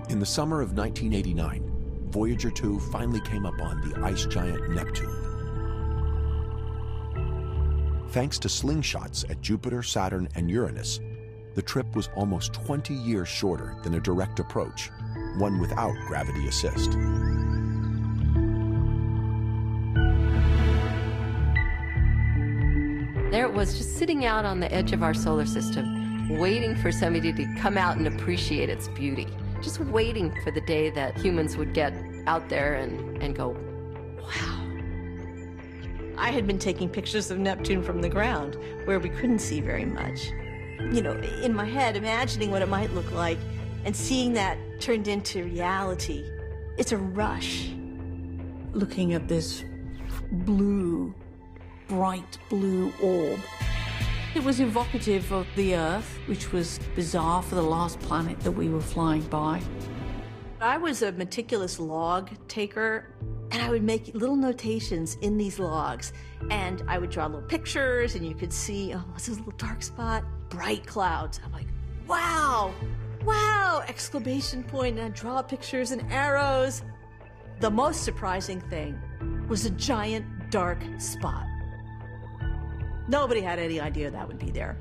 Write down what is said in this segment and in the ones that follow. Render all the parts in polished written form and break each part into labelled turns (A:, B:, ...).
A: In the summer of 1989, Voyager 2 finally came upon the ice giant Neptune. Thanks to slingshots at Jupiter, Saturn, and Uranus, the trip was almost 20 years shorter than a direct approach, one without gravity assist.
B: There it was, just sitting out on the edge of our solar system, waiting for somebody to come out and appreciate its beauty. Just waiting for the day that humans would get out there and go, wow.
C: I had been taking pictures of Neptune from the ground, where we couldn't see very much. You know, in my head, imagining what it might look like, and seeing that turned into reality. It's a rush.
D: Looking at this blue, bright blue orb. It was evocative of the Earth, which was bizarre for the last planet that we were flying by.
C: I was a meticulous log taker, and I would make little notations in these logs. And I would draw little pictures, and you could see, oh, what's this little dark spot? Bright clouds. I'm like, wow, wow, exclamation point, and I'd draw pictures and arrows. The most surprising thing was a giant dark spot. Nobody had any idea that would be there.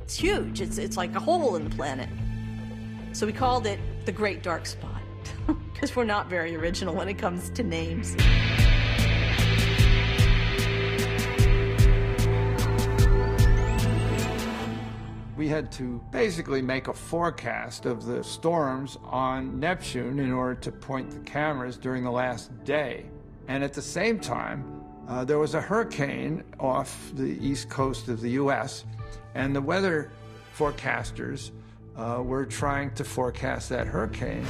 C: It's huge. It's like a hole in the planet. So we called it the Great Dark Spot, because we're not very original when it comes to names.
E: We had to basically make a forecast of the storms on Neptune in order to point the cameras during the last day. And at the same time, there was a hurricane off the east coast of the U.S., and the weather forecasters were trying to forecast that hurricane.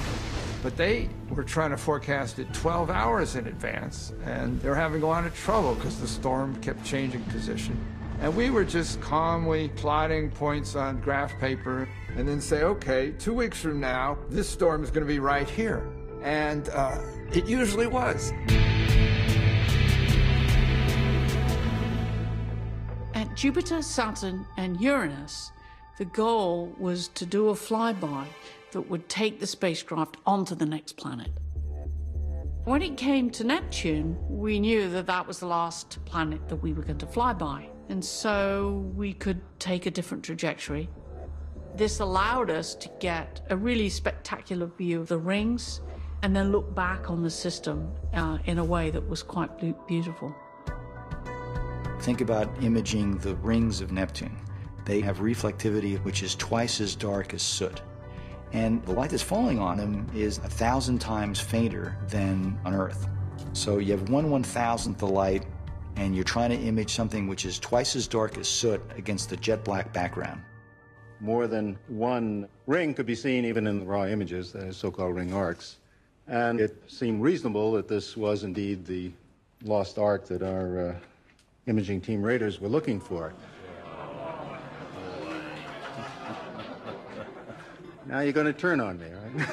E: But they were trying to forecast it 12 hours in advance, and they were having a lot of trouble because the storm kept changing position. And we were just calmly plotting points on graph paper and then say, okay, 2 weeks from now, this storm is going to be right here. And it usually was.
D: At Jupiter, Saturn, and Uranus, the goal was to do a flyby that would take the spacecraft onto the next planet. When it came to Neptune, we knew that that was the last planet that we were going to fly by, and so we could take a different trajectory. This allowed us to get a really spectacular view of the rings and then look back on the system in a way that was quite beautiful.
F: Think about imaging the rings of Neptune. They have reflectivity which is twice as dark as soot. And the light that's falling on them is 1,000 times fainter than on Earth. So you have 1/1000th the light, and you're trying to image something which is twice as dark as soot against the jet black background.
G: More than one ring could be seen even in the raw images, the so-called ring arcs. And it seemed reasonable that this was indeed the lost arc that our imaging team raters were looking for. Now you're going to turn on me, right?